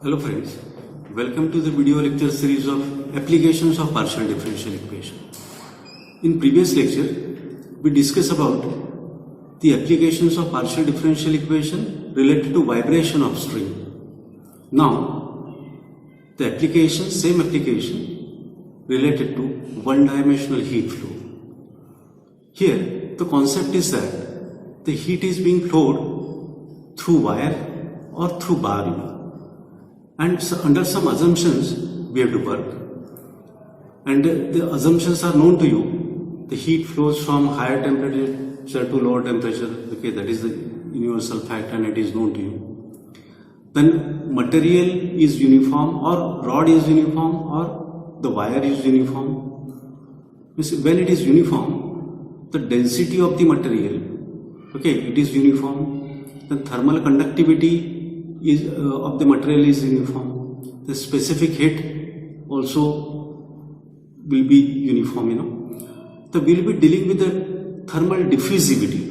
Hello friends, welcome to the video lecture series of applications of partial differential equation. In previous lecture, we discussed about the applications of partial differential equation related to vibration of string. Now, the application, same application related to one-dimensional heat flow. Here, the concept is that the heat is being flowed through wire or through bar. And so under some assumptions we have to work, and the assumptions are known to you. The heat flows from higher temperature to lower temperature. Okay, that is the universal fact and it is known to you. Then material is uniform, or rod is uniform, or the wire is uniform. When it is uniform, the density of the material, okay, it is uniform. The thermal conductivity of the material is uniform. The specific heat also will be uniform. So we will be dealing with the thermal diffusivity.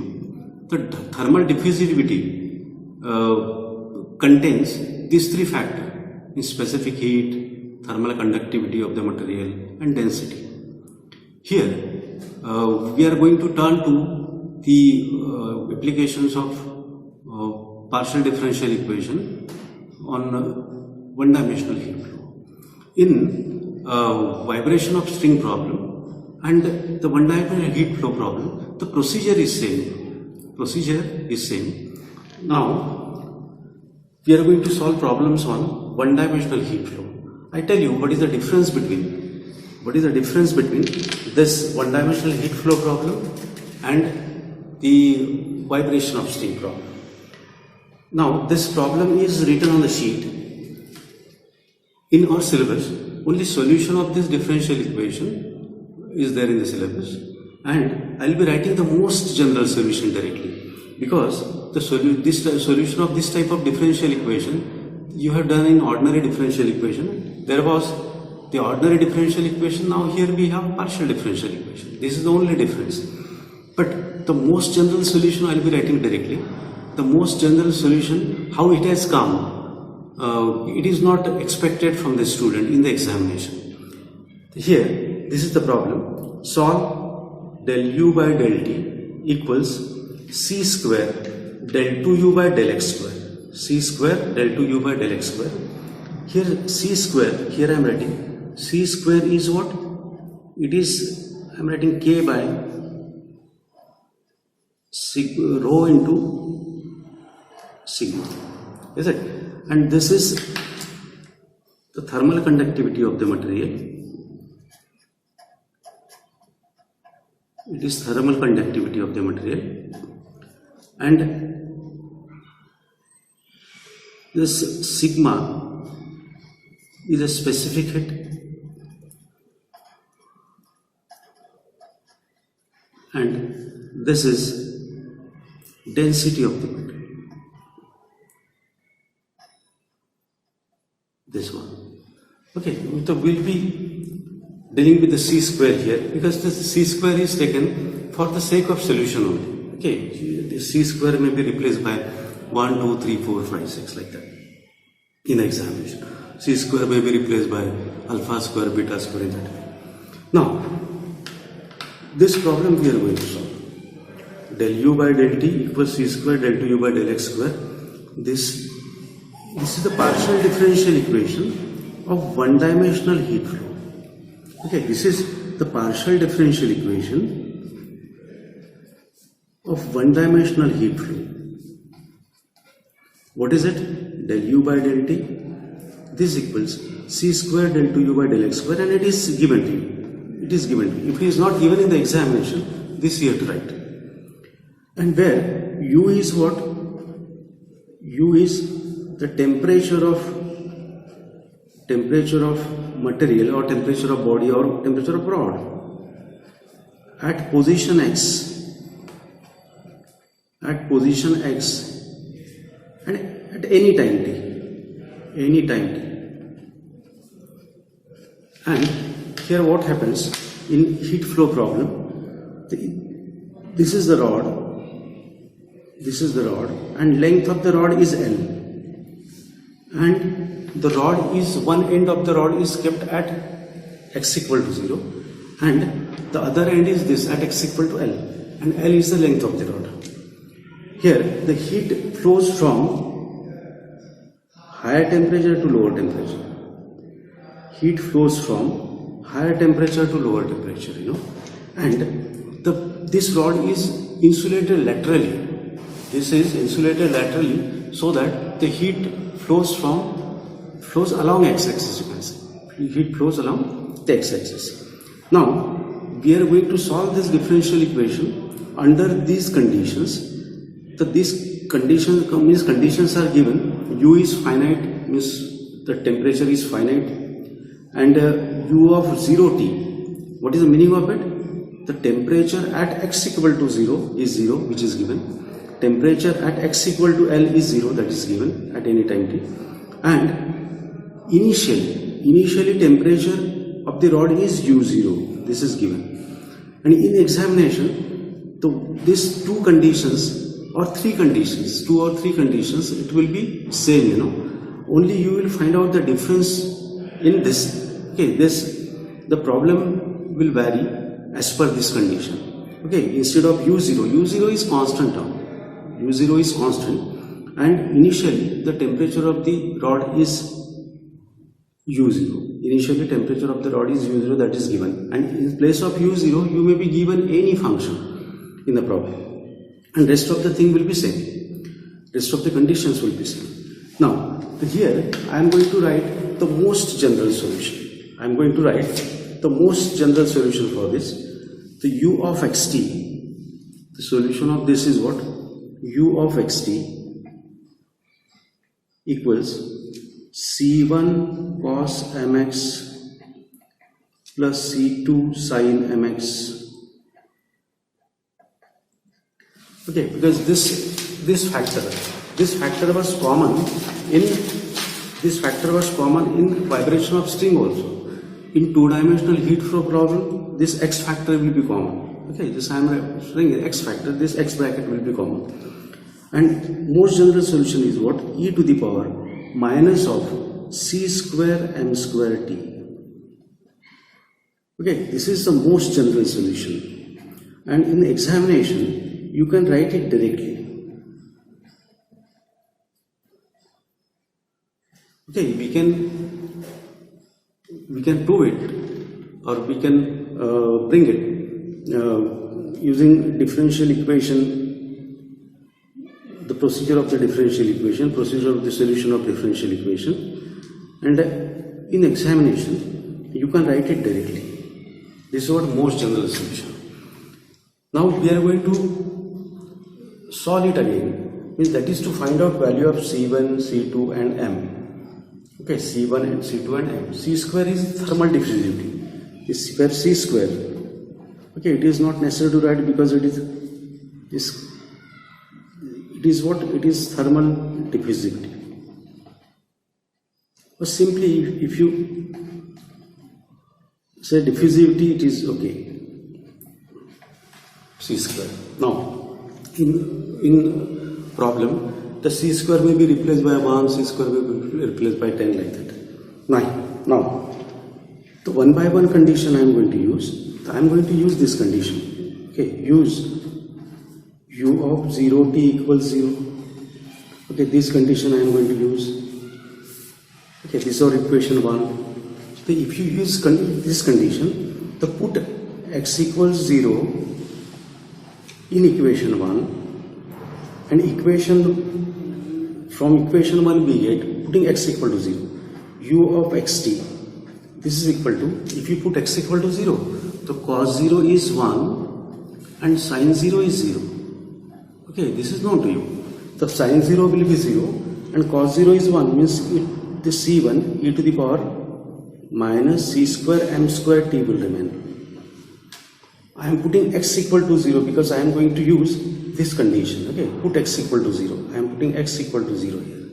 The thermal diffusivity contains these three factors: in specific heat, thermal conductivity of the material, and density. Here we are going to turn to the applications of partial differential equation on one-dimensional heat flow. In vibration of string problem and the one-dimensional heat flow problem, the procedure is same. Now, we are going to solve problems on one-dimensional heat flow. I tell you what is the difference between this one-dimensional heat flow problem and the vibration of string problem. Now, this problem is written on the sheet. In our syllabus, only solution of this differential equation is there in the syllabus, and I will be writing the most general solution directly, because the solution of this type of differential equation you have done in ordinary differential equation. There was the ordinary differential equation, now here we have partial differential equation. This is the only difference. But the most general solution I will be writing directly. The most general solution, how it has come, it is not expected from the student in the examination. Here, this is the problem. Solve del u by del t equals c square del 2u by del x square. C square del 2u by del x square. Here c square, here I am writing c square is what? It is, I am writing k by rho into sigma, is it? And this is the thermal conductivity of the material. It is thermal conductivity of the material, and this sigma is a specific heat, and this is density of the material. This one. Okay, so we'll be dealing with the c square here, because this c square is taken for the sake of solution only. Okay, the c square may be replaced by 1, 2, 3, 4, 5, 6 like that in examination. C square may be replaced by alpha square, beta square in that way. Now, this problem we are going to solve. Del u by del t equals c square del 2u by del x square. This is the partial differential equation of one-dimensional heat flow. Okay, this is the partial differential equation of one-dimensional heat flow. What is it? Del u by del t. This equals c square del 2u by del x square, and it is given to you. It is given to you. If it is not given in the examination, this you have to write. And where u is what? U is the temperature of material, or temperature of body, or temperature of rod at position x, and at any time t. And here what happens in heat flow problem, this is the rod, and length of the rod is L. and the rod is, one end of the rod is kept at x equal to 0 and the other end is this at x equal to L, and L is the length of the rod. Here the heat flows from higher temperature to lower temperature. Heat flows from higher temperature to lower temperature, and this rod is insulated laterally. This is insulated laterally so that the heat flows along x-axis, you can say. Heat flows along the x-axis. Now we are going to solve this differential equation under these conditions. So these conditions are given. U is finite, means the temperature is finite, and U of 0T. What is the meaning of it? The temperature at x equal to 0 is 0, which is given. Temperature at x equal to L is 0, that is given at any time t. And initially temperature of the rod is U0. This is given. And in examination, these two conditions or three conditions, it will be same, Only you will find out the difference in this. Okay, the problem will vary as per this condition. Okay, instead of U0 is constant term. U0 is constant, and initially the temperature of the rod is U0. Initially temperature of the rod is U0, that is given, and in place of U0 you may be given any function in the problem, and rest of the thing will be same. Rest of the conditions will be same. Now here I am going to write the most general solution. I am going to write the most general solution for this. The U of xt, the solution of this is what? U of xt equals C1 cos mx plus C2 sin mx. Okay, because this factor was common in vibration of string also. In two-dimensional heat flow problem, this x factor will be common. Okay, this I am saying x factor, this x bracket will be common. And most general solution is what? E to the power minus of c square m square t. Okay, this is the most general solution. And in the examination, you can write it directly. Okay, we can prove it, or we can bring it using differential equation, the procedure of the differential equation, procedure of the solution of differential equation, and in examination you can write it directly. This is what most general solution. Now we are going to solve it again, means that is to find out value of C1, C2 and M. Okay, C1 and C2 and M. C square is thermal diffusivity. This square C square. Okay, it is not necessary to write because it is what? It is thermal diffusivity. But simply if you say diffusivity, it is okay. C square. Now in problem, the C square may be replaced by 1, C square may be replaced by 10, like that. Now the 1 by 1 condition I am going to use. I am going to use this condition. Okay, use U of 0t equals 0. Okay, this condition I am going to use. Okay, this is our equation 1. So if you use this condition, the put x equals 0 in equation 1, and from equation 1 we get putting x equal to 0. U of xt, this is equal to, if you put x equal to 0, the cos 0 is 1 and sin 0 is 0. Okay, this is known to you. The sin 0 will be 0 and cos 0 is 1, means the C1 e to the power minus c square m square t will remain. I am putting x equal to 0 because I am going to use this condition. Okay, put x equal to 0. I am putting x equal to 0 here.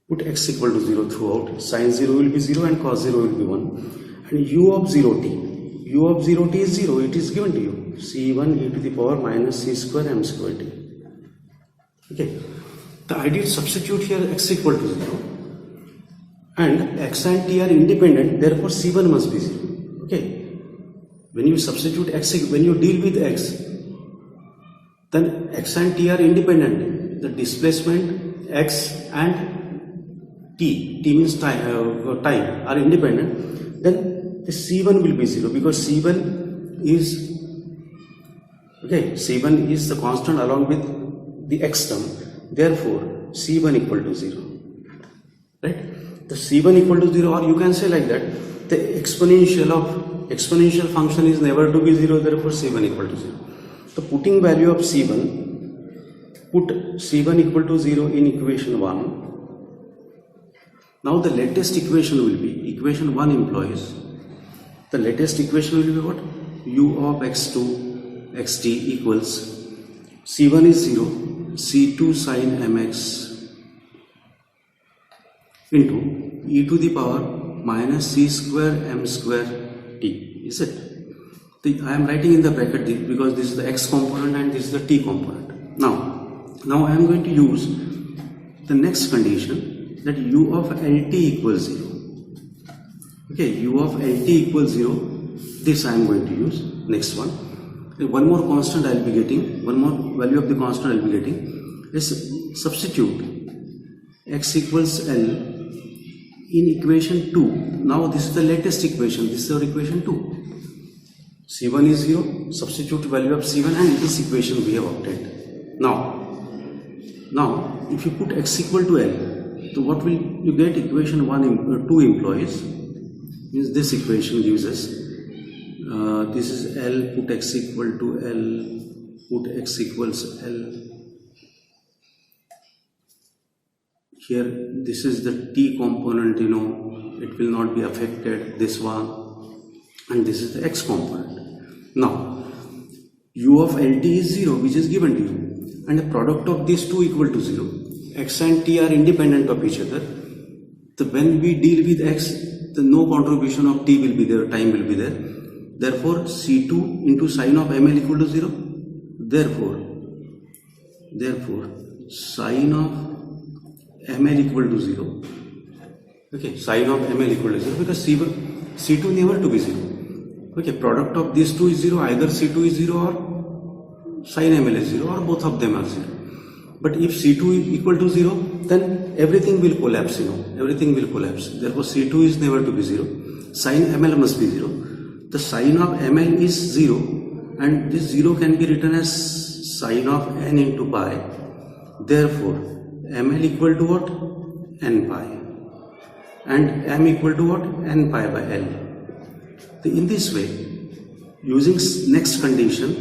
Put x equal to 0 throughout. Sin 0 will be 0 and cos 0 will be 1. And u of 0t. U of 0t is 0. It is given to you. C1 e to the power minus c square m square t. Okay. I did substitute here x equal to 0. and x and t are independent, therefore C1 must be 0. Okay, when you substitute x, when you deal with x, then x and t are independent. The displacement x and t means time are independent, then the C1 will be 0 because C1 is C1 is the constant along with the x term, therefore C1 equal to 0, right? The C1 equal to 0, or you can say like that, the exponential function is never to be 0, therefore C1 equal to 0. So putting value of C1, put C1 equal to 0 in equation 1. Now the latest equation will be, equation 1 implies, the latest equation will be what? U of x2 xt equals C1 is 0, C2 sin mx into e to the power minus c square m square t. Is it? I am writing in the bracket because this is the x component and this is the t component. Now I am going to use the next condition, that u of lt equals 0. Okay, u of lt equals 0. This I am going to use. Next one. One more constant I will be getting, one more value of the constant I will be getting is substitute x equals L in equation 2. Now this is the latest equation, this is our equation 2. C1 is 0, substitute value of C1 and this equation we have obtained. Now if you put x equal to L, so what will you get? Equation 2 implies, means this equation gives us this is L, put x equal to L, put x equals L. Here this is the t component, it will not be affected, this one, and this is the x component. Now u of lt is 0, which is given to you, and the product of these two equal to 0. X and t are independent of each other. So when we deal with x, the no contribution of t will be there, time will be there. Therefore, C2 into sine of ml equal to 0. Therefore, sine of ml equal to 0. Okay, sine of ml equal to 0 because C2 never to be 0. Okay, product of these two is 0. Either C2 is 0 or sine ml is 0, or both of them are 0. But if C2 is equal to 0, then everything will collapse. Everything will collapse. Therefore, C2 is never to be 0. Sine ml must be 0. The sine of ml is 0, and this 0 can be written as sine of n into pi. Therefore, ml equal to what? N pi. And m equal to what? N pi by L. In this way, using next condition,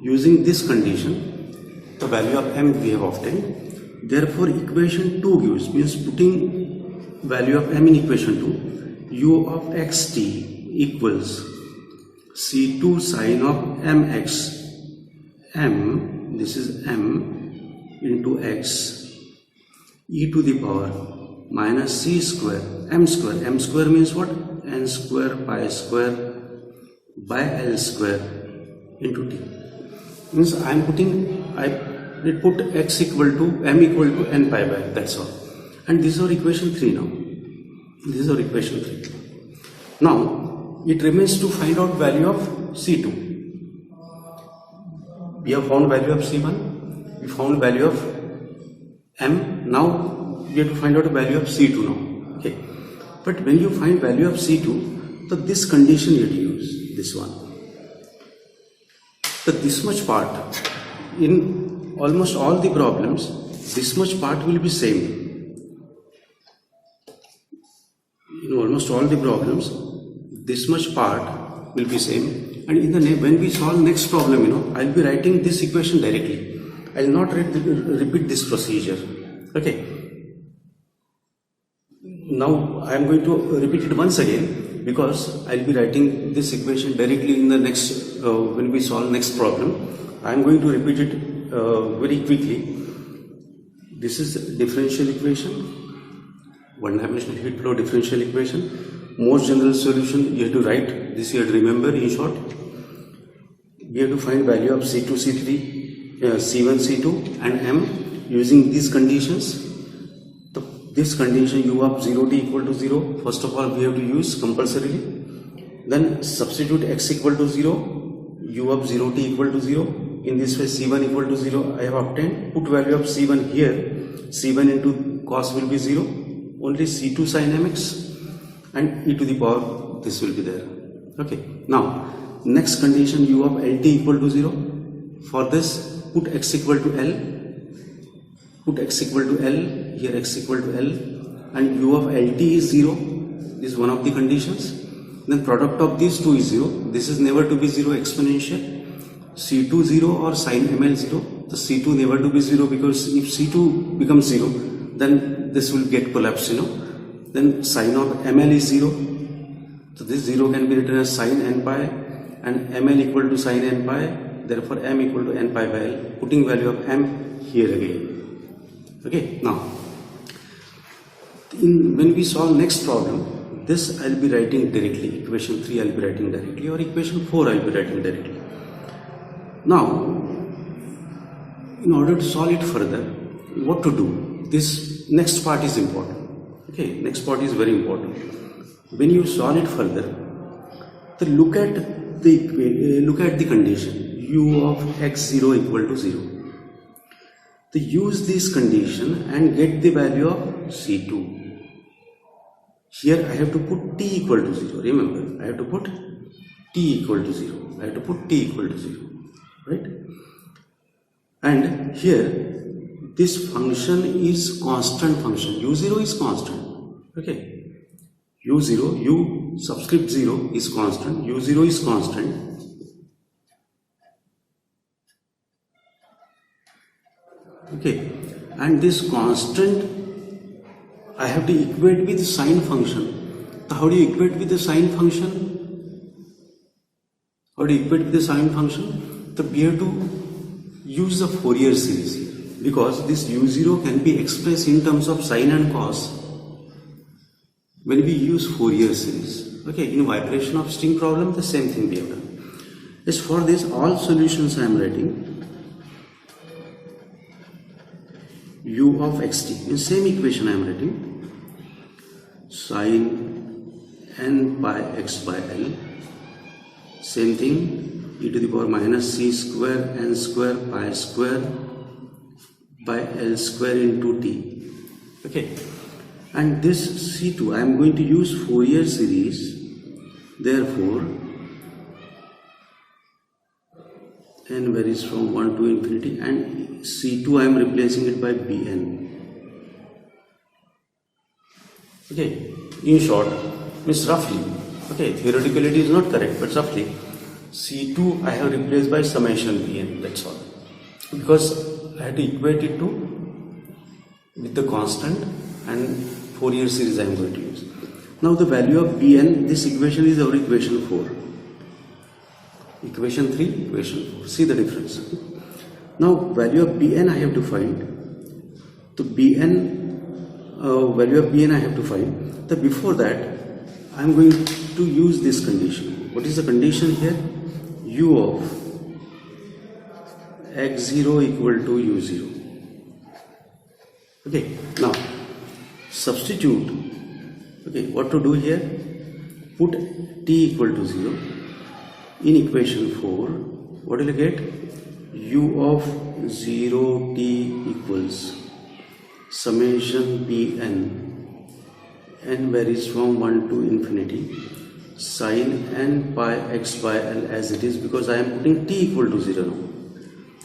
using this condition, the value of m we have obtained. Therefore, equation 2 gives, means putting value of m in equation 2, u of xt equals C2 sine of mx, m, this is m into x, e to the power minus c square, m square means what? N square pi square by L square into t. Means I will put x equal to, m equal to n pi by, that's all. And this is our equation 3 now. This is our equation 3. Now, it remains to find out value of C2. We have found value of C1, we found value of M, now we have to find out the value of C2 now. Okay. But when you find value of C2, so this condition you have to use, this one. So this much part, in almost all the problems, this much part will be same. In almost all the problems, this much part will be same, and in the when we solve next problem, I'll be writing this equation directly. I'll not repeat this procedure. Okay. Now I am going to repeat it once again because I'll be writing this equation directly in the next when we solve next problem. I am going to repeat it very quickly. This is differential equation, one-dimensional heat flow differential equation. Most general solution, you have to write this, you have to remember in short. We have to find value of C2, C3, C1, C2 and M using these conditions. this condition u of 0 t equal to 0, first of all we have to use compulsorily. Then substitute x equal to 0, u of 0 t equal to 0. In this way c1 equal to 0 I have obtained. Put value of c1 here, c1 into cos will be 0, only c2 sin mx, and e to the power this will be there. Okay, now next condition u of lt equal to 0. For this put x equal to L, put x equal to L, here x equal to L, and u of lt is 0, this is one of the conditions. Then product of these two is 0, this is never to be 0 exponential. C2 0 or sin ml 0, the C2 never to be 0, because if C2 becomes 0 then this will get collapsed, Then sin of ml is 0, so this 0 can be written as sin n pi, and ml equal to sin n pi, therefore m equal to n pi by l, putting value of m here again. Okay, now when we solve next problem, this I'll be writing directly, equation 3 I'll be writing directly, or equation 4 I'll be writing directly. Now, in order to solve it further, what to do? This next part is important. Okay, next part is very important. When you solve it further, then look at the condition u of x0 equal to 0. To use this condition and get the value of C2. Here I have to put t equal to 0. Remember, I have to put t equal to 0. I have to put t equal to 0. Right? And here this function is constant function. U0 is constant. Okay. U0, U subscript 0 is constant. U0 is constant. Okay. And this constant I have to equate with sine function. So how do you equate with the sine function? How do you equate with the sine function? So we have to use the Fourier series here, because this u0 can be expressed in terms of sine and cos when we use Fourier series. Okay, in vibration of string problem, the same thing we have done. As for this, all solutions I am writing u of xt. In same equation I am writing sine n pi x by L. Same thing, e to the power minus c square n square pi square by L square into t. Okay, and this C2 I am going to use Fourier series. Therefore, n varies from 1 to infinity, and C2 I am replacing it by Bn. Okay, in short, means roughly. Okay, theoretically it is not correct, but roughly C2 I have replaced by summation Bn, that's all. Because I had to equate it to with the constant, and Fourier series I am going to use. Now the value of Bn, this equation is our equation 4. Equation 3, equation 4. See the difference. Now value of Bn I have to find. So value of Bn I have to find. So before that I am going to use this condition. What is the condition here? U of x0 equal to u0. Okay, now substitute. Okay, what to do here? Put t equal to 0 in equation 4. What will you get? U of 0t equals summation Bn, n varies from 1 to infinity, sin n pi x by L as it is, because I am putting t equal to 0 now.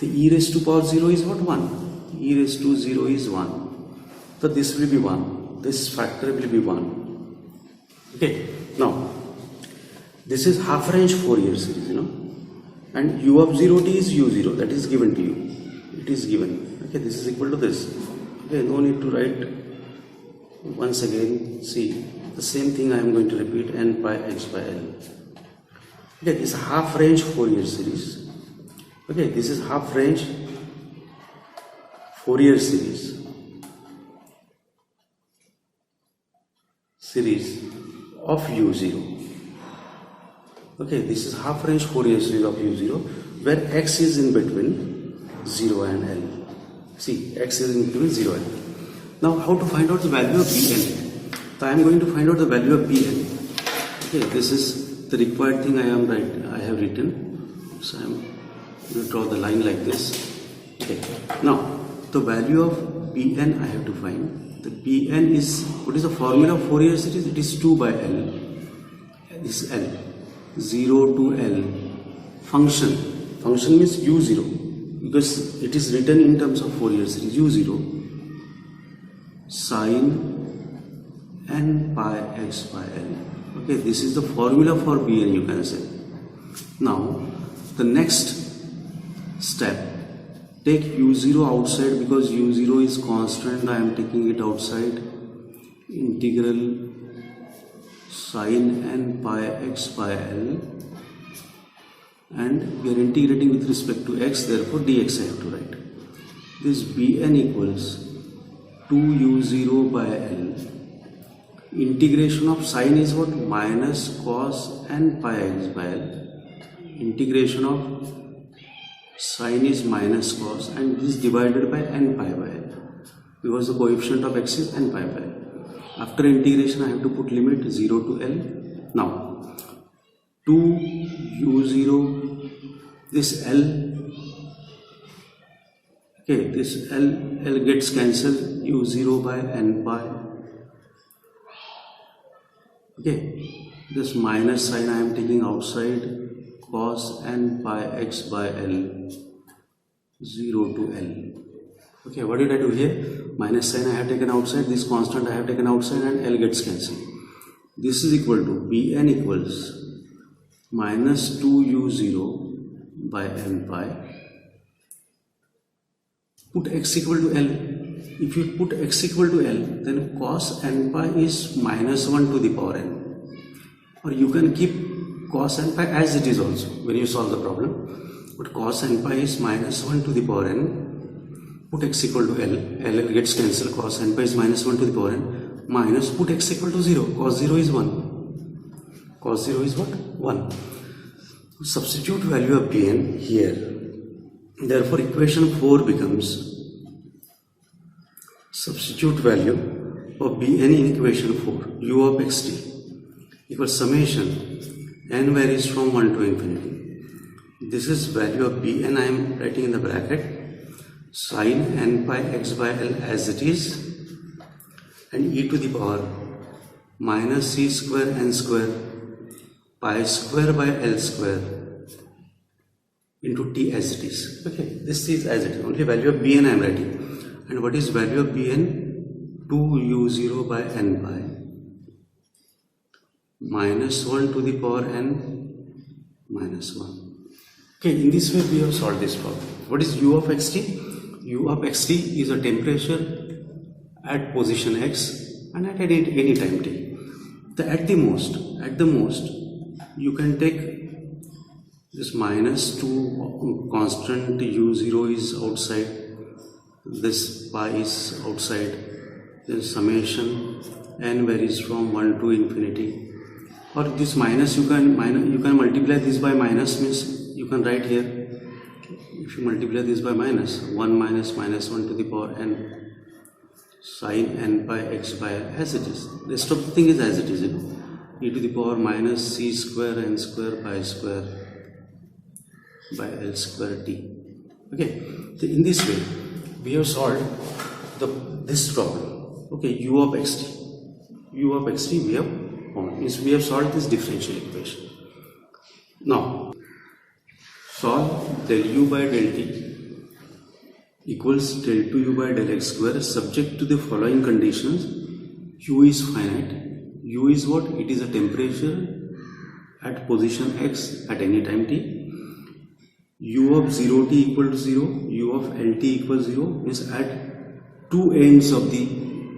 The e raised to power 0 is what? 1. E raised to 0 is 1. So this will be 1. This factor will be 1. Okay. Now, this is half range Fourier series, and u of 0t is u0. That is given to you. It is given. Okay. This is equal to this. Okay. No need to write once again. See, the same thing I am going to repeat, n pi x by L. Okay. This is half range Fourier series. Okay, this is half range Fourier series of u0. Okay, this is half range Fourier series of u0, where x is in between 0 and L. See, x is in between 0 and L. Now how to find out the value of Bn? So I am going to find out the value of Bn. Okay, this is the required thing I have written. So I am going to draw the line like this. Okay. Now the value of Bn I have to find. The Bn is, what is the formula of Fourier series? It is 2 by L. This is L. 0 to L. Function means u0, because it is written in terms of Fourier series. u0 sine n pi x by L. Okay, this is the formula for Bn, you can say. Now the next step, take u0 outside, because u0 is constant. I am taking it outside. Integral sine n pi x by L, and we are integrating with respect to x, therefore dx I have to write. This Bn equals 2u0 by L. Integration of sine is what? Minus cos n pi x by L. Integration of sine is minus cos, and this is divided by n pi by L, because the coefficient of x is n pi by L. After integration I have to put limit 0 to L. Now 2u0, this L, okay, this L gets cancelled, u0 by n pi. Okay, this minus sign I am taking outside, cos n pi x by L, 0 to L. Okay, what did I do here? Minus sign I have taken outside, this constant I have taken outside, and L gets cancelled. This is equal to Bn equals minus 2u0 by n pi. Put x equal to L. If you put x equal to L, then cos n pi is minus 1 to the power n. Or you can keep cos n pi as it is also when you solve the problem. But cos n pi is minus 1 to the power n. Put x equal to L. L gets cancelled. Cos n pi is minus 1 to the power n. Minus, put x equal to 0. Cos 0 is 1. Cos 0 is what? 1. Substitute value of Bn here. Therefore, equation 4 becomes, substitute value of Bn in equation 4, u of xt equals summation n varies from 1 to infinity. This is value of Bn I am writing in the bracket, sine n pi x by L as it is, and e to the power minus c square n square pi square by L square into t as it is. Okay, this is as it is. Only value of Bn I am writing. And what is value of Bn? 2u0 by n pi minus 1 to the power n minus 1. Okay, in this way we have solved this problem. What is u of xt? U of xt is a temperature at position x and at any time t. At the most, you can take this minus 2 constant, u0 is outside, this pi is outside, then summation n varies from 1 to infinity. Or this minus you can multiply this by minus, means you can write here, if you multiply this by minus 1 minus 1 to the power n sine n pi x by L as it is. Rest of the thing is as it is, e to the power minus c square n square pi square by L square t. Okay, so in this way we have solved this problem. Okay, u of xt we have found, means we have solved this differential equation. Now solve del u by del t equals del 2u by del x square subject to the following conditions. U is finite. U is what? It is a temperature at position x at any time t. U of 0t equal to 0, U of lt equals 0, means at two ends of the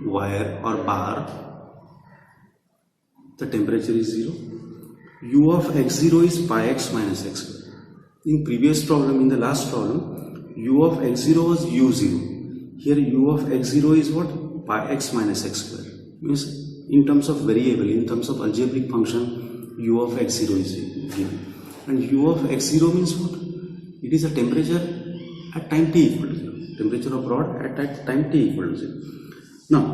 wire or bar the temperature is 0. U of x0 is pi x minus x square. In previous problem, in the last problem, U of x0 was u0. Here U of x0 is what? Pi x minus x square. Means in terms of variable, in terms of algebraic function, U of x0 is given. And U of x0 means what? It is a temperature at time t equal to 0. Temperature of rod at time t equal to 0. Now,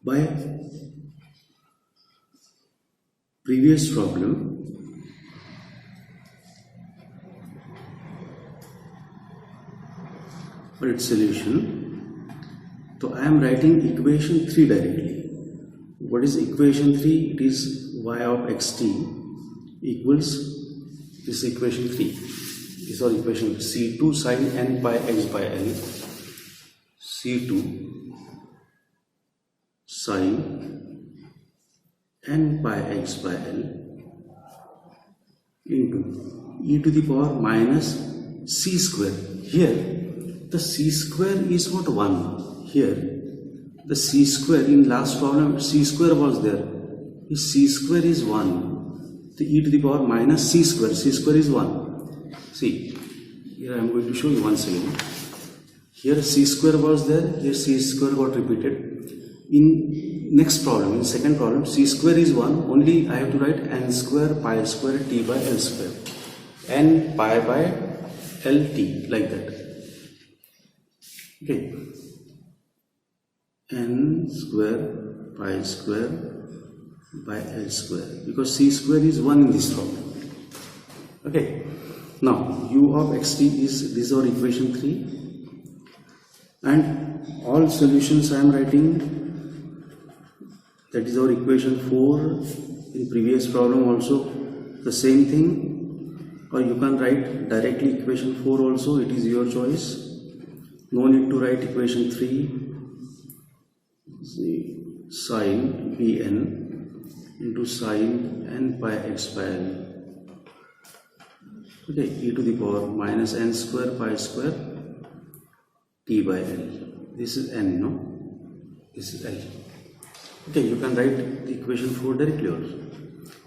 by previous problem, for its solution, so I am writing equation 3 directly. What is equation 3? It is y of xt equals this equation 3. This is equation c2 sin n pi x by l, c2 sin n pi x by l into e to the power minus c square. Here the c square is what? 1. Here the c square, in last problem c square was there. If c square is 1, the e to the power minus c square is 1. See, here I am going to show you once again. Here c square was there, here c square got repeated. In next problem, in second problem, c square is 1, only I have to write n square pi square t by l square. N pi by l t, like that. Okay. N square pi square by l square, because c square is 1 in this problem. Okay. Now u of xt is, this is our equation 3, and all solutions I am writing, that is our equation 4. In previous problem also the same thing, or you can write directly equation 4 also, it is your choice. No need to write equation 3. See, sin bn into sin n pi x by l, okay, e to the power minus n square pi square t by l. This is n, no? This is l. Okay, you can write the equation 4 directly also.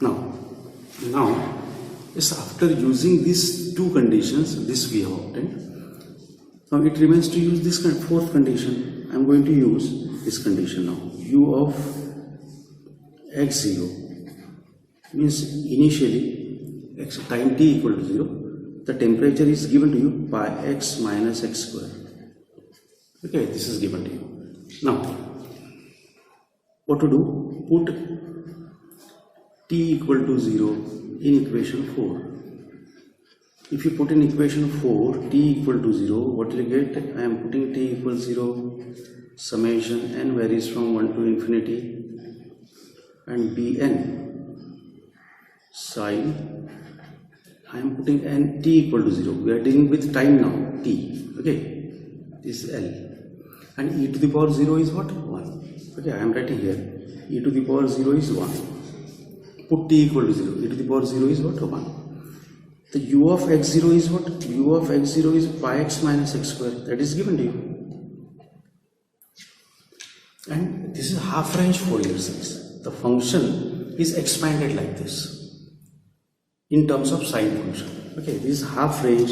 Now, yes, after using these two conditions, this we have obtained. Now it remains to use this fourth condition. I am going to use this condition now. U of x0 means initially x time t equal to 0, the temperature is given to you by x minus x square. Okay, this is given to you. Now, what to do? Put t equal to 0 in equation 4. If you put in equation 4 t equal to 0, what will you get? I am putting t equals 0, summation n varies from 1 to infinity, and bn sin, I am putting n t equal to 0. We are dealing with time now, t. Okay, this is L, and e to the power 0 is what? 1. Okay, I am writing here e to the power 0 is 1. Put t equal to 0. E to the power 0 is what? 1. The u of x0 is what? U of x0 is pi x minus x square. That is given to you. And this is half range Fourier series. The function is expanded like this in terms of sine function. Okay, this is half range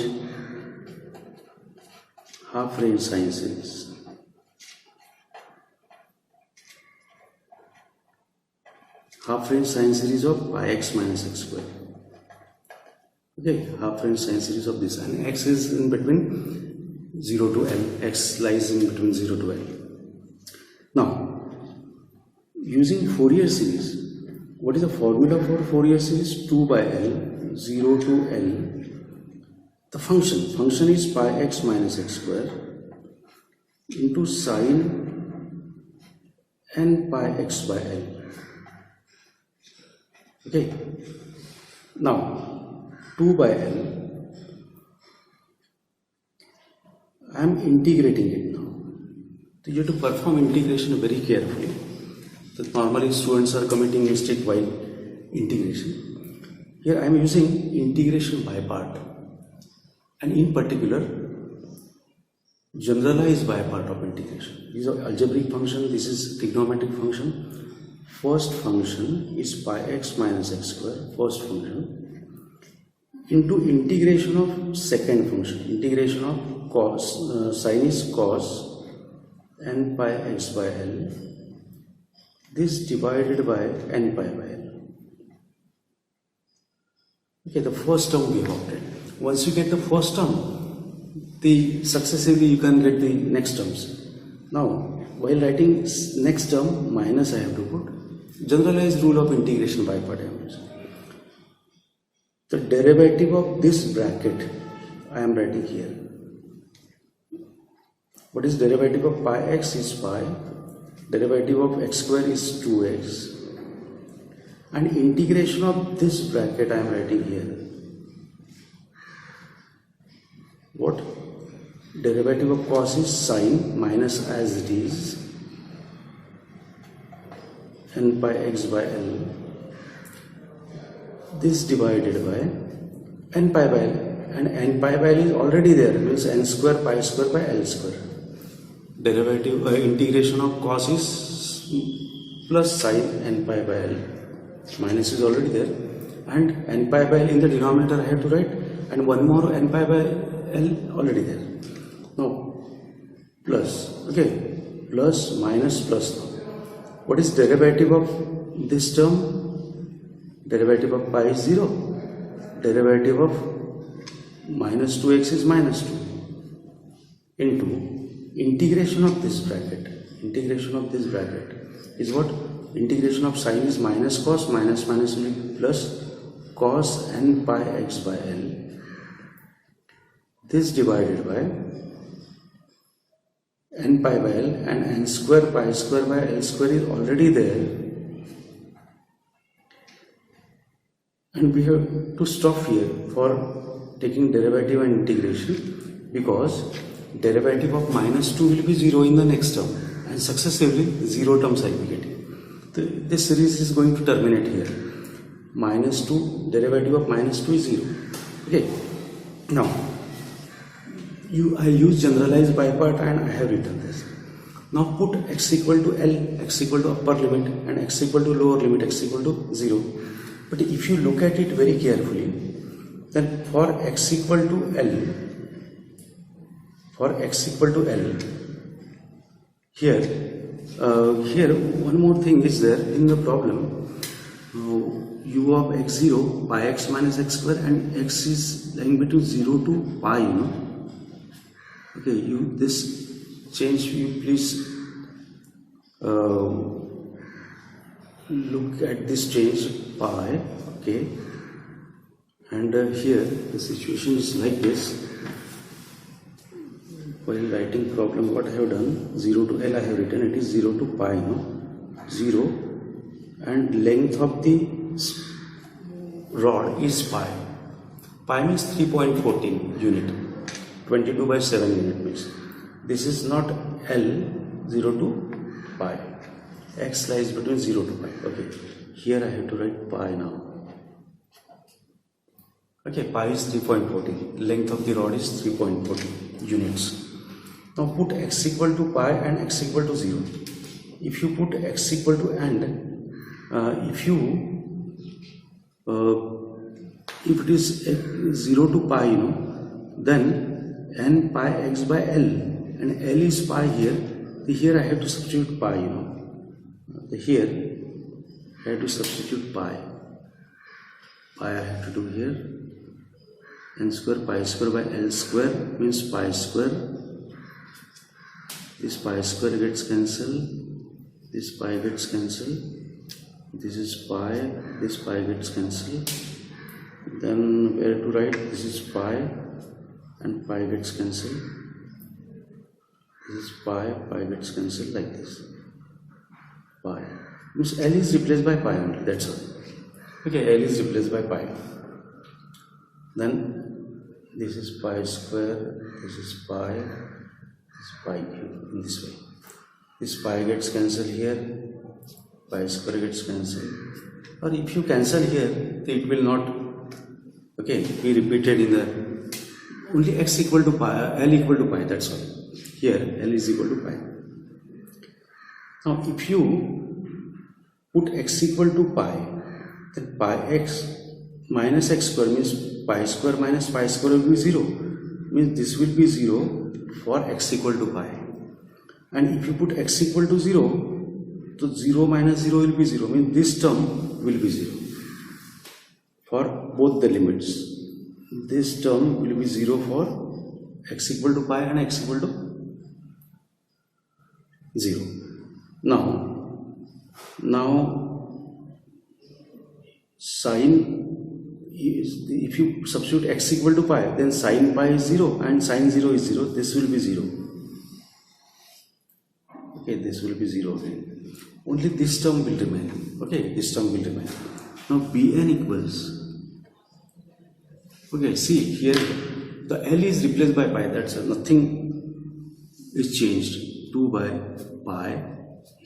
sine series. Half range sine series of pi x minus x square. Okay, half range sine series of this, and x is in between 0 to l. X lies in between 0 to l. Now, using Fourier series, what is the formula for Fourier series? 2 by l, 0 to l. The function is pi x minus x square into sine n pi x by l. Okay. Now, 2 by l, I am integrating it now. So you have to perform integration very carefully. So normally students are committing mistake while integration. Here I am using integration by part, and in particular generalized by part of integration. These are algebraic function, this is trigonometric function. First function is pi x minus x square, first function, into integration of second function, integration of cos, sine is cos n pi x by l, this divided by n pi by l. Okay, the first term we have obtained. Once you get the first term, successively you can get the next terms. Now, while writing next term, minus I have to put generalized rule of integration by part. The derivative of this bracket I am writing here. What is derivative of pi x is pi, derivative of x square is 2x, and integration of this bracket I am writing here. What? Derivative of cos is sine minus as it is n pi x by L. This divided by n pi by L, and n pi by L is already there, means n square pi square by L square. Derivative integration of cos is plus sine n pi by L, minus is already there, and n pi by L in the denominator I have to write, and one more n pi by L already there. Now plus, okay, plus minus plus. What is derivative of this term? Derivative of pi is 0. Derivative of minus 2x is minus 2 into integration of this bracket. Integration of this bracket is what? Integration of sine is minus cos, minus minus will be plus cos n pi x by L. This divided by n pi by L, and n square pi square by L square is already there, and we have to stop here for taking derivative and integration, because derivative of minus 2 will be 0 in the next term, and successively 0 terms I will be getting. This series is going to terminate here. Minus 2, derivative of minus 2 is 0. Okay. Now, I use generalized by part and I have written this. Now put x equal to L, x equal to upper limit, and x equal to lower limit, x equal to 0. But if you look at it very carefully, then for x equal to L, here one more thing is there in the problem. U of x0 pi x minus x square, and x is lying between 0 to pi, you know. Okay, this change, you please look at this change pi, okay, and here the situation is like this. While writing problem, what I have done, 0 to L I have written, it is 0 to pi, no? 0, and length of the rod is pi. Pi means 3.14 unit, 22 by 7 unit means. This is not L, 0 to pi. X lies between 0 to pi. Okay, here I have to write pi now. Okay, pi is 3.14. Length of the rod is 3.14 units. Now put x equal to pi and x equal to 0. If you put x equal to if it is 0 to pi, you know, then n pi x by L, and L is pi here. Here I have to substitute pi, you know. Here I have to substitute pi. Pi I have to do here. N square pi square by L square means pi square. This pi square gets cancelled. This pi gets cancelled. This is pi. This pi gets cancelled. Then where to write? This is pi, and pi gets cancelled. This is pi. Pi gets cancelled like this. Pi means L is replaced by pi only. That's all. Okay, L is replaced by pi. Then this is pi square. This is pi. This is pi cube in this way. This pi gets cancelled here. Pi square gets cancelled. Or if you cancel here, it will not, okay, be repeated in the only x equal to pi, L equal to pi, that's all. Here L is equal to pi. Now if you put x equal to pi, then pi x minus x square means pi square minus pi square will be 0. Means this will be 0 for x equal to pi. And if you put x equal to 0, so 0 minus 0 will be 0. Means this term will be 0 for both the limits. This term will be 0 for x equal to pi and x equal to 0. Now sine is, if you substitute x equal to pi, then sine pi is 0 and sine 0 is 0. This will be 0. Okay, this will be 0 again. Only this term will remain. Okay, this term will remain. Now Bn equals, okay, see here the L is replaced by pi, that's nothing is changed. 2 by pi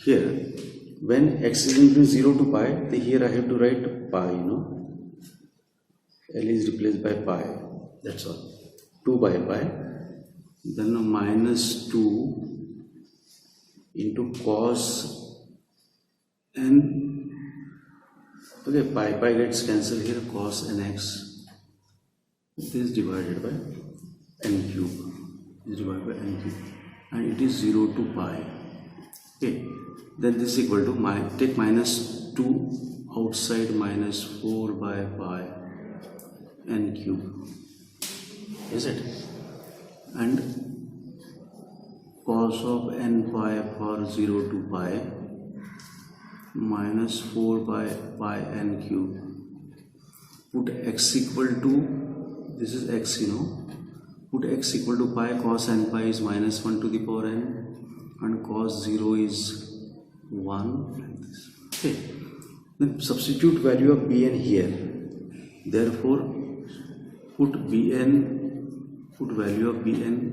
here. When x is between 0 to pi, then here I have to write pi, L is replaced by pi, that's all. 2 by pi, then minus 2 into cos n, okay, pi gets cancelled here, cos nx, this is divided by n cube, and it is 0 to pi. Okay, then this is equal to, take minus 2 outside, minus 4 by pi n cube, is it? And cos of n pi for 0 to pi minus 4 by pi n cube. Put x equal to, this is x, put x equal to pi, cos n pi is minus 1 to the power n and cos 0 is 1, like this. Okay, then substitute value of Bn here. Therefore put value of Bn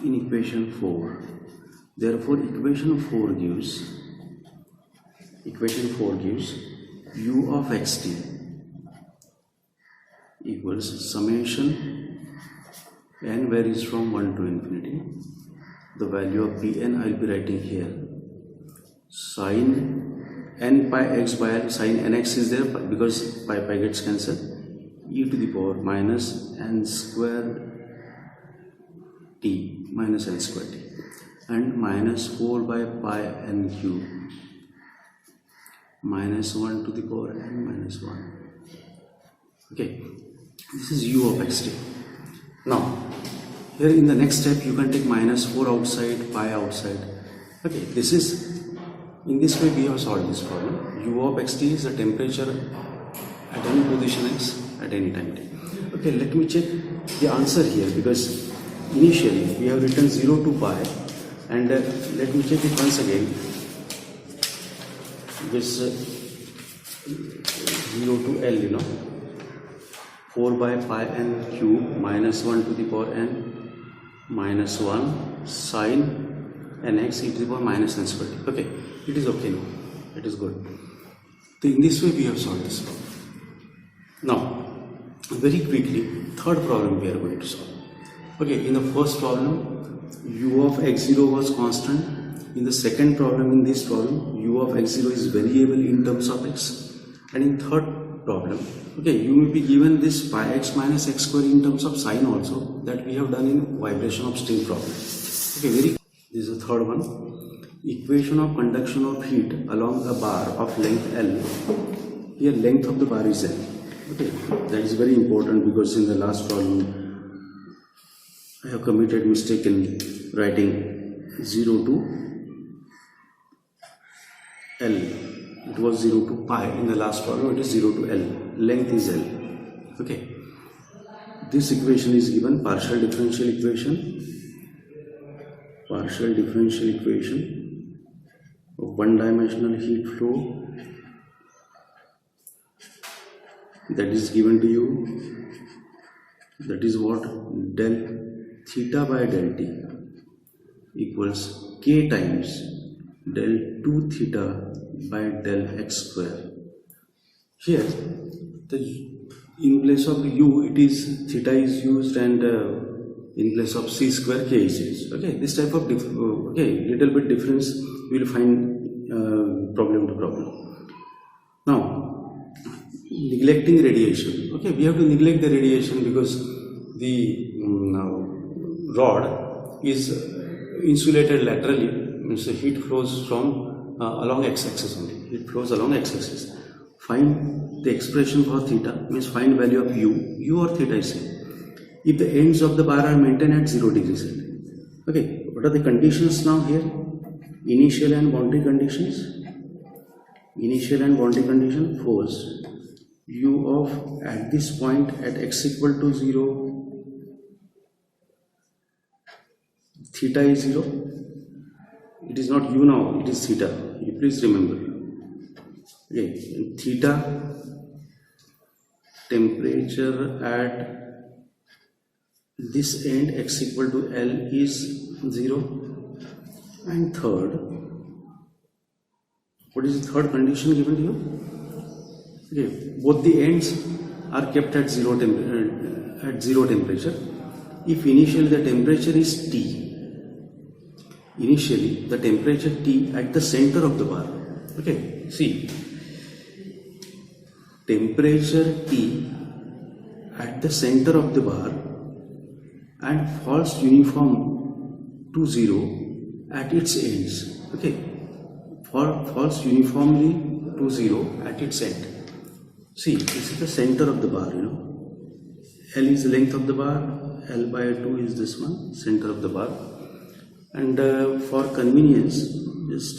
in equation 4. Therefore equation 4 gives u of xt equals summation n varies from 1 to infinity. The value of Bn I will be writing here. Sin n pi x by l, sin nx is there because pi gets cancelled, e to the power minus n square t, minus n square t, and minus 4 by pi n cube, minus 1 to the power n minus 1. Okay, this is u of xt. Now here in the next step you can take minus 4 outside, pi outside. Okay, this is, in this way we have solved this problem. U of xt is the temperature at any position x at any time t. Okay, let me check the answer here, because initially we have written 0 to pi, and let me check it once again. This 0 to L, 4 by pi n cube minus 1 to the power n minus 1 sin nx e to the power minus n square t. Okay, it is okay now. It is good. So in this way we have solved this problem. Now, very quickly, third problem we are going to solve. Okay, in the first problem, u of x0 was constant. In the second problem, in this problem, u of x0 is variable in terms of x. And in third problem, okay, you will be given this pi x minus x square in terms of sine also, that we have done in vibration of string problem. Okay, this is the third one. Equation of conduction of heat along a bar of length L. Here length of the bar is L. Okay, that is very important, because in the last problem I have committed mistake in writing 0 to L. It was 0 to pi. In the last problem it is 0 to L. Length is L. Okay. This equation is given partial differential equation of one-dimensional heat flow, that is given to you. That is what? Del theta by del t equals k times del 2 theta by del x square. Here in place of u it is theta is used, and in place of c square k is used. Okay, this type of little bit difference we will find problem to problem. Now, neglecting radiation. Okay, we have to neglect the radiation because the rod is insulated laterally, means the heat flows from along x-axis only. It flows along x-axis. Find the expression for theta, means find value of u or theta is same. if the ends of the bar are maintained at 0 degrees Celsius. Okay, what are the conditions now here? Initial and boundary conditions. Initial and boundary condition. First, u of at this point at x equal to 0, theta is 0. It is not u now, it is theta. You please remember. Okay, theta, temperature at this end x equal to L is 0. And third, what is the third condition given to you? Okay, both the ends are kept at zero temperature. If initially the temperature is T, initially the temperature T at the center of the bar. Okay, see, temperature T at the center of the bar and falls uniform to 0 at its ends. Okay, falls uniformly to 0 at its end. See, this is the center of the bar, you know. L is the length of the bar, L by 2 is this one, center of the bar. And for convenience, just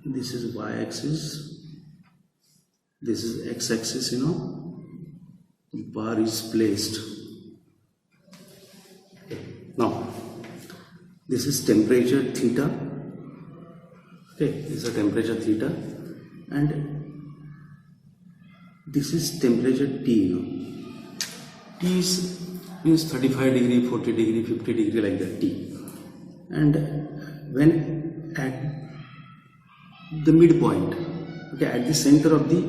this is y-axis, this is x-axis, you know. Bar is placed. Now, this is temperature theta. Okay, this is a temperature theta, and this is temperature T. T means 35 degree, 40 degree, 50 degree, like that T. And when at the midpoint, okay, at the center of the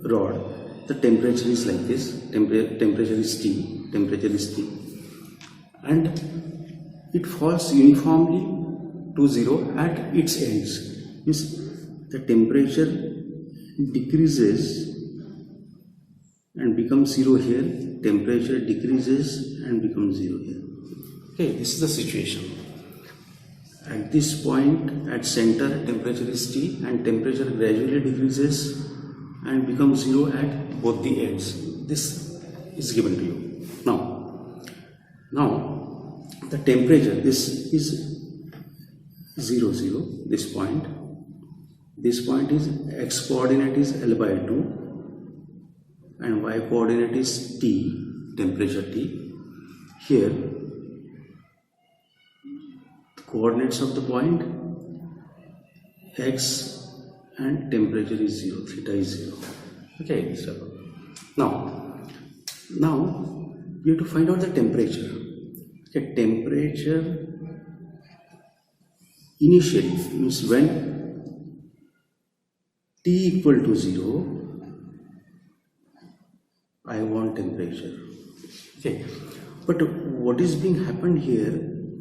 rod, the temperature is like this. Temperature is T. Temperature is T. And it falls uniformly to 0 at its ends. Means the temperature decreases and becomes 0 here. Temperature decreases and becomes 0 here. Okay, this is the situation. At this point, at center, temperature is T, and temperature gradually decreases and becomes 0 at both the ends. This is given to you. Now, the temperature, this is 0, 0, this point. This point is x coordinate is L by 2 and y coordinate is T, temperature T. Here, the coordinates of the point x and temperature is 0, theta is 0. Okay, so now we have to find out the temperature. Okay, temperature initially means when T equal to 0, I want temperature. Okay, but what is being happened here,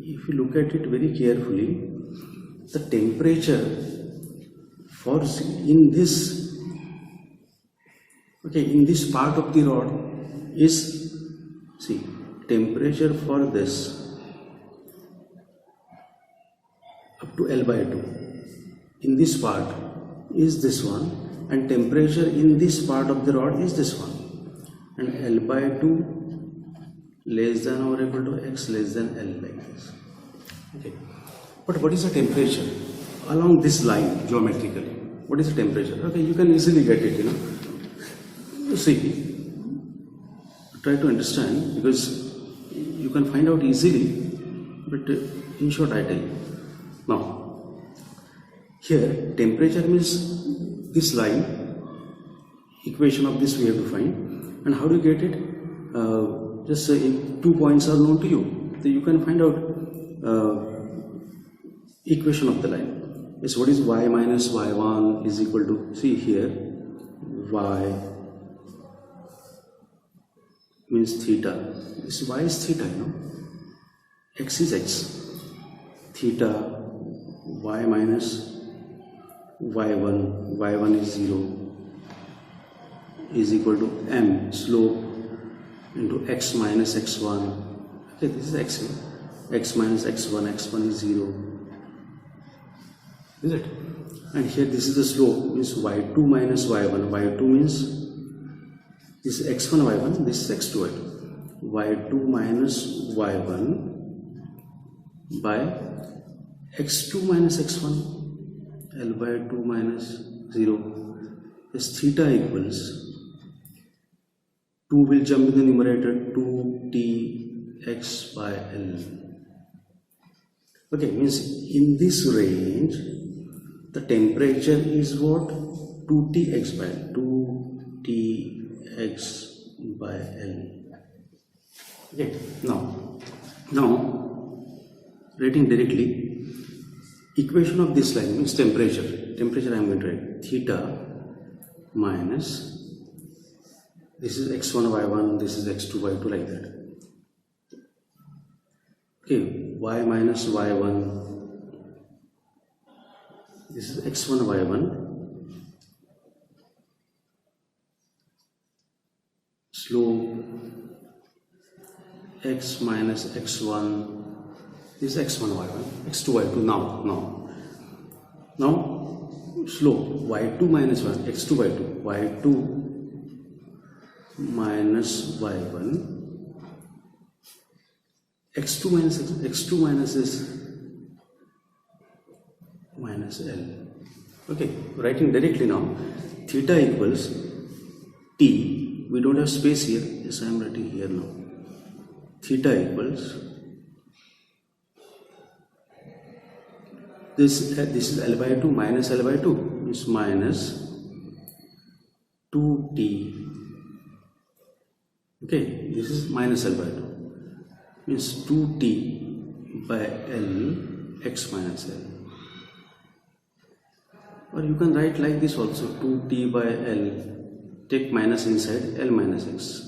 if you look at it very carefully, the temperature for in this part of the rod is, see, temperature for this up to L by 2 in this part is this one, and temperature in this part of the rod is this one, and L by 2 less than or equal to x less than L, like this. Okay, but what is the temperature along this line geometrically? What is the temperature? Okay, you can easily get it, you know. See, try to understand, because you can find out easily, but in short I tell you. Now, here temperature means this line, equation of this we have to find, and how do you get it? Just if 2 points are known to you, then you can find out equation of the line. Is what is y minus y1 is equal to, see here, y means theta. This y is theta, you know. X is x. Theta, y minus y1 is 0, is equal to m slope into x minus x1. Okay, this is x. X minus x1 is 0. Is it? And here this is the slope, means y2 minus y1. y2 means this is x1 y1, this is x2 y2. y2 minus y1 by x2 minus x1, L by 2 minus 0 is theta equals 2 will jump in the numerator, 2tx by L. Okay, means in this range the temperature is what? 2tx by L, 2tx by L. Okay, now writing directly, equation of this line means temperature I am going to write theta minus, this is x1 y1, this is x2 y2, like that. Okay, y minus y1, this is x1 y1, slope x minus x1, this is x1 y1, x2 y2. Now slope y2 minus 1, x2 y2, y2 minus y1, x2 minus x2 minus is minus L. Okay, writing directly now, theta equals T, we don't have space here, yes I am writing here now, theta equals, this is L by 2 minus L by 2 is minus 2t. Okay, this is minus L by 2 means 2t by L x minus L, or you can write like this also, 2t by L, take minus inside, L minus x.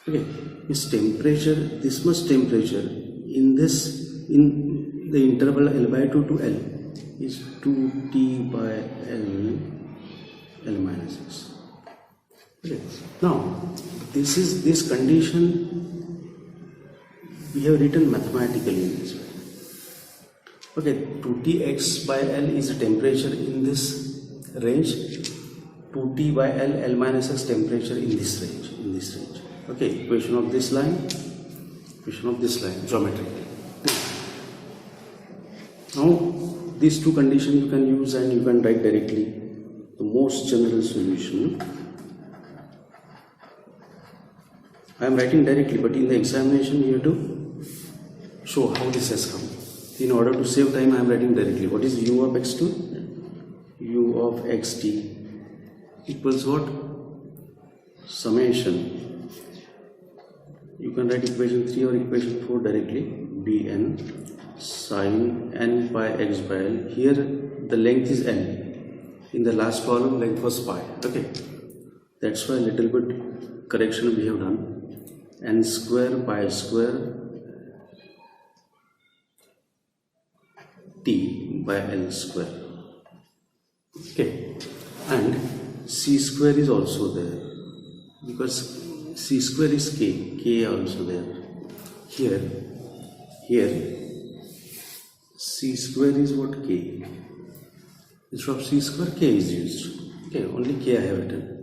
Okay, this temperature, this much temperature in the interval L by 2 to L is 2t by L minus x. Okay, now this condition we have written mathematically in this way. Okay, 2tx by L is the temperature in this range, 2t by L minus x temperature in this range, Okay, equation of this line, geometrically. Now these two conditions you can use and you can write directly the most general solution. I am writing directly, but in the examination you have to show how this has come. In order to save time, I am writing directly. What is u of x2? U of xt equals what? Summation. You can write equation 3 or equation 4 directly. Bn sin n pi x by L. Here the length is n. In the last column length was pi. Okay. That's why a little bit correction we have done. N square pi square t by L square. Okay, and c square is also there because c square is k also there. Here c square is what? K. Instead of c square, k is used. Okay, only k I have written.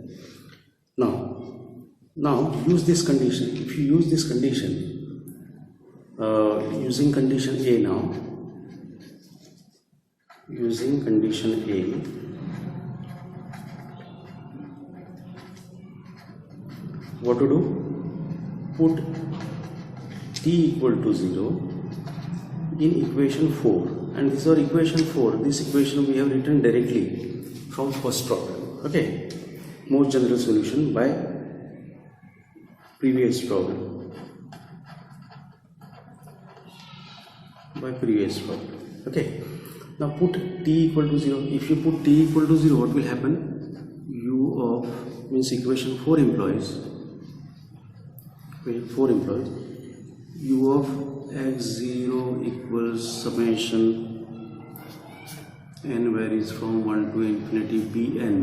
Now use this condition. If you use this condition, using condition A now, using condition A, what to do? Put t equal to 0 in equation 4, and this is our equation 4. This equation we have written directly from first problem. Okay, more general solution by previous problem. Okay, now put t equal to 0. If you put t equal to 0, what will happen? U of means equation 4 implies u of x0 equals summation n varies from 1 to infinity bn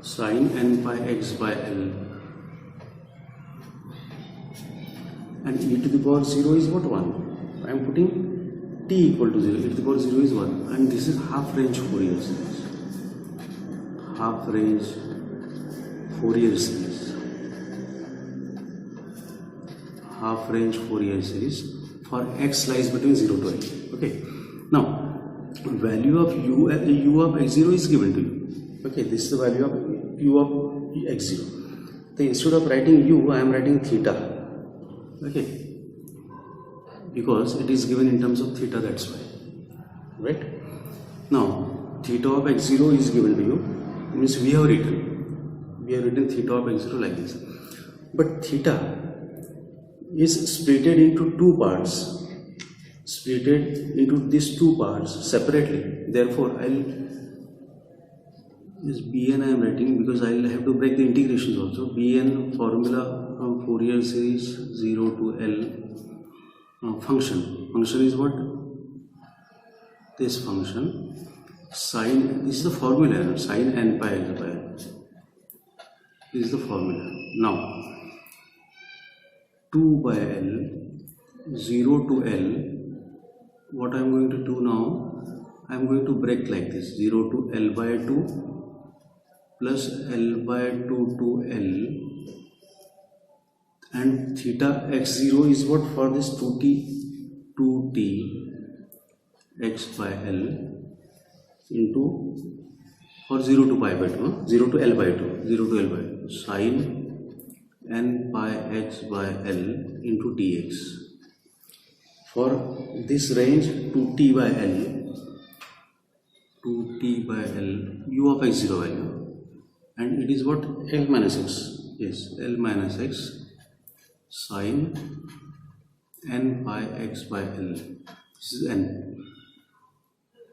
sin n pi x by L, and e to the power 0 is what? 1. I am putting t equal to 0, e to the power 0 is 1, and this is half range Fourier series. half range Fourier series for x lies between 0 to L. Okay. Now, value of u of x0 is given to you. Okay, this is the value of u of x0. So instead of writing u, I am writing theta. Okay, because it is given in terms of theta, that's why. Right? Now, theta of x0 is given to you. Means we have written theta of x0 like this. But theta is splitted into two parts. Splitted into these two parts separately. Therefore, this Bn I am writing because I will have to break the integrations also. Bn formula from Fourier series 0 to L. Function is what? This function sine. This is the formula. Sine n pi x by L. This is the formula. Now 2 by L, 0 to L. What I am going to do now? I am going to break like this: 0 to L by 2 plus L by 2 to L, and theta x0 is what for this 2t x by L into for 0 to pi by 2, 0 to L by 2, 0 to L by 2 sine n pi x by L into dx. For this range 2t by L, u of x0 value, and it is what? L minus x. Yes, L minus x sine n pi x by L. This is n.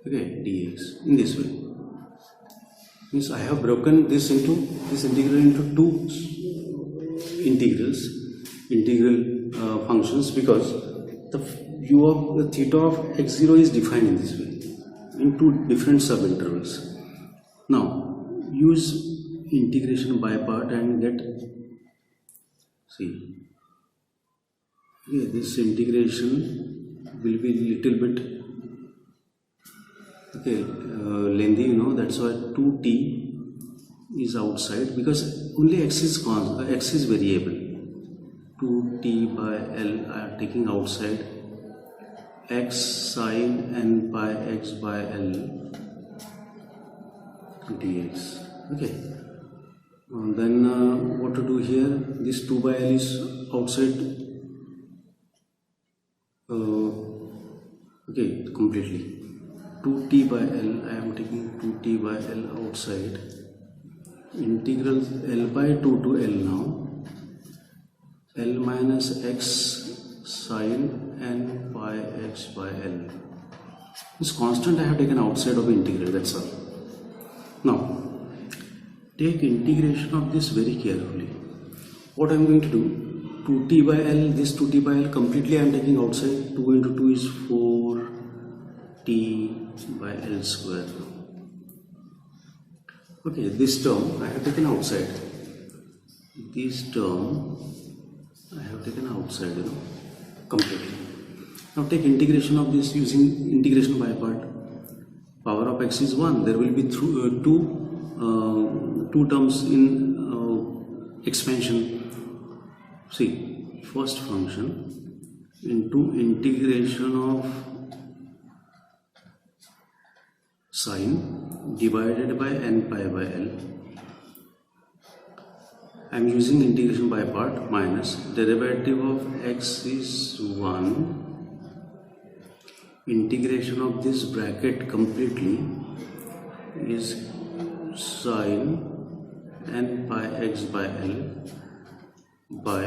Okay, dx in this way. Means I have broken this integral into two integral functions, because the u of the theta of x0 is defined in this way in two different subintervals. Now use integration by part and get, see, okay, this integration will be little bit lengthy, you know, that's why 2t is outside, because only x is variable. 2t by L I am taking outside, x sine n pi x by L dx. Okay, then what to do here? This 2 by L is outside, okay, completely. 2t by L, I am taking 2t by L outside. Integral L by 2 to L now. L minus x sine n pi x by L. This constant I have taken outside of the integral, that's all. Now, take integration of this very carefully. What I am going to do? 2t by L, this 2t by L completely I am taking outside. 2 into 2 is 4t by L square. Okay, this term I have taken outside. This term I have taken outside, you know, completely. Now take integration of this using integration by part. Power of x is 1. There will be two terms in expansion. See, first function into integration of sine divided by n pi by L. I am using integration by part minus derivative of x is 1. Integration of this bracket completely is sine n pi x by L by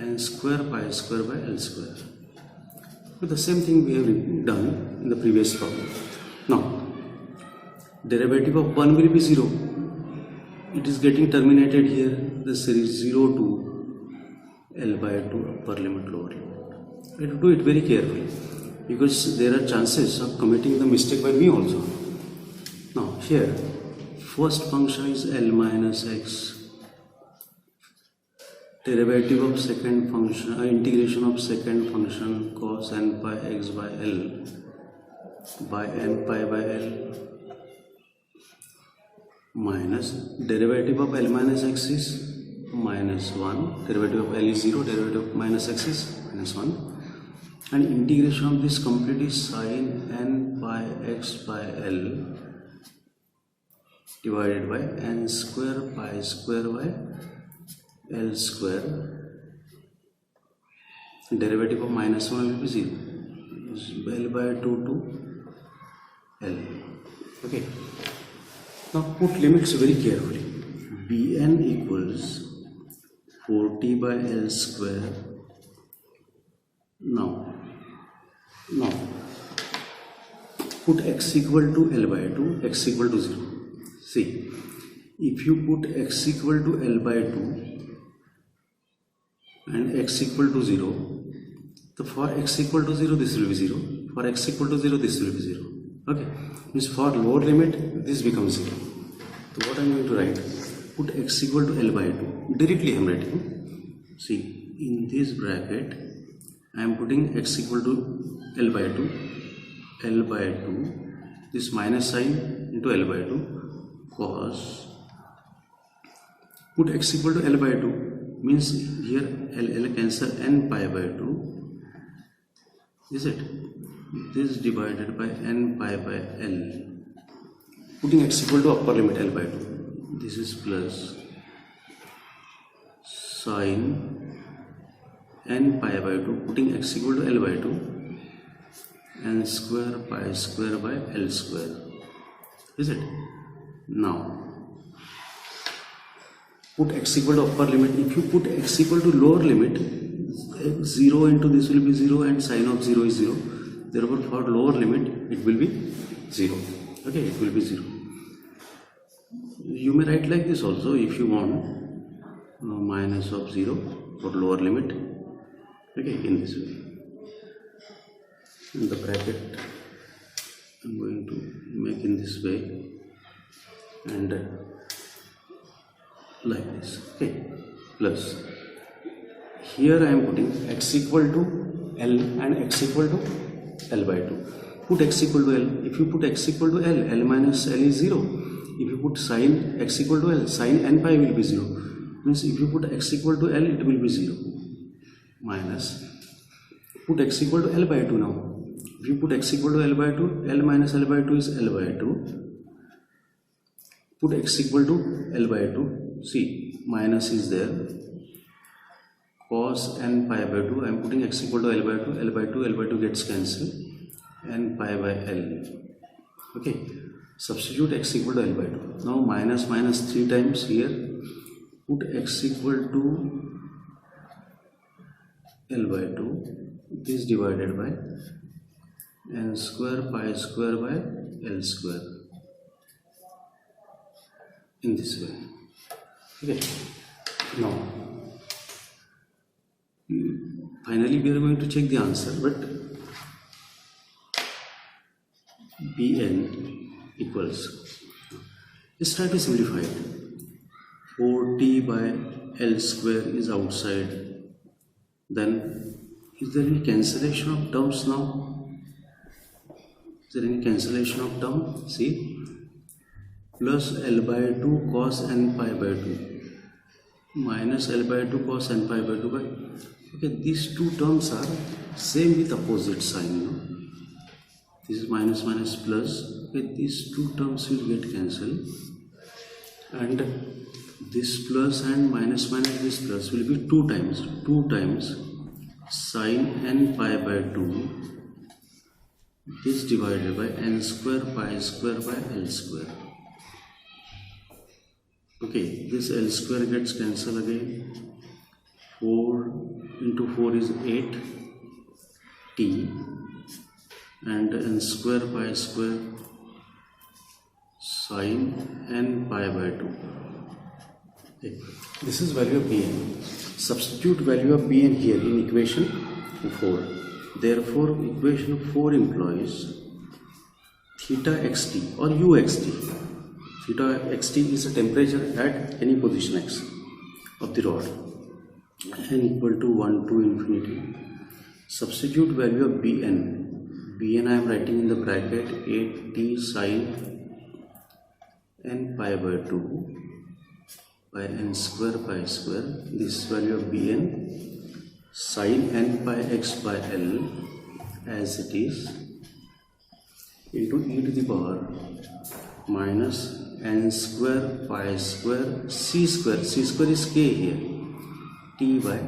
n square pi square by L square. But the same thing we have done in the previous problem. Now, derivative of 1 will be 0. It is getting terminated here. The series 0 to L by 2 upper limit, lower limit. We have to do it very carefully, because there are chances of committing the mistake by me also. Now here, first function is L minus x. Derivative of second function, integration of second function cos n pi x by L by n pi by L minus derivative of L minus x is minus 1, derivative of L is 0, derivative of minus x is minus 1, and integration of this complete is sin n pi x by L divided by n square pi square by L square. Derivative of minus 1 will be 0. L by 2 to L. Okay. Now put limits very carefully. Bn equals 4t by L square. Now put x equal to L by 2, x equal to 0. See, if you put x equal to L by 2 and x equal to 0, so for x equal to 0 this will be 0, for x equal to 0 this will be 0. Okay, means for lower limit this becomes 0. So what I am going to write, put x equal to L by 2, directly I am writing. See, in this bracket I am putting x equal to L by 2, this minus sign into L by 2, cos, put x equal to L by 2, means here L cancel n pi by 2, is it? This divided by n pi by L, putting x equal to upper limit L by 2, this is plus sin n pi by 2, putting x equal to L by 2, n square pi square by L square, is it? Now put x equal to upper limit. If you put x equal to lower limit, 0 into this will be 0 and sin of 0 is 0. Therefore for lower limit it will be 0. Okay, it will be 0. You may write like this also if you want, minus of 0 for lower limit. Okay, in this way. In the bracket I am going to make in this way and like this. Okay, plus here I am putting x equal to L and x equal to L by 2. Put x equal to L. If you put x equal to L, L minus L is 0. If you put sin x equal to L, sin n pi will be 0. Means if you put x equal to L, it will be 0. Minus, put x equal to L by 2 now. If you put x equal to L by 2, L minus L by 2 is L by 2. Put x equal to L by 2. See, minus is there. Cos n pi by 2, I am putting x equal to L by 2, L by 2, L by 2 gets cancelled, n pi by L. Okay, substitute x equal to L by 2. Now minus 3 times here, put x equal to L by 2, this divided by n square pi square by L square, in this way. Okay, now finally we are going to check the answer, but Bn equals, let's try to simplify it. 4t by L square is outside, then is there any cancellation of terms now? Is there any cancellation of term? See, plus L by 2 cos n pi by 2 minus L by 2 cos n pi by 2 by, okay, these two terms are same with opposite sign, no? This is minus minus plus, okay, these two terms will get cancelled and this plus and minus minus this plus will be 2 times sin n pi by 2, this divided by n square pi square by L square. Okay, this L square gets cancelled again. 4 into 4 is 8 t and n square pi square sin n pi by 2. Okay. This is value of Bn. Substitute value of Bn here in equation 4. Therefore, equation 4 implies theta xt or uxt. Theta xt is a temperature at any position x of the rod, n equal to 1 to infinity. Substitute value of Bn. Bn I am writing in the bracket 8t sin n pi by 2 by n square pi square, this value of bn sin n pi x by L as it is, into e to the power minus n square pi square c square is k here, t by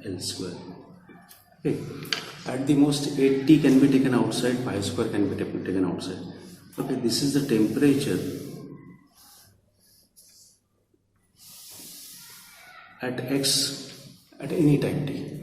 L square. Okay, at the most 8t can be taken outside, pi square can be taken outside. Okay, this is the temperature at x at any time t.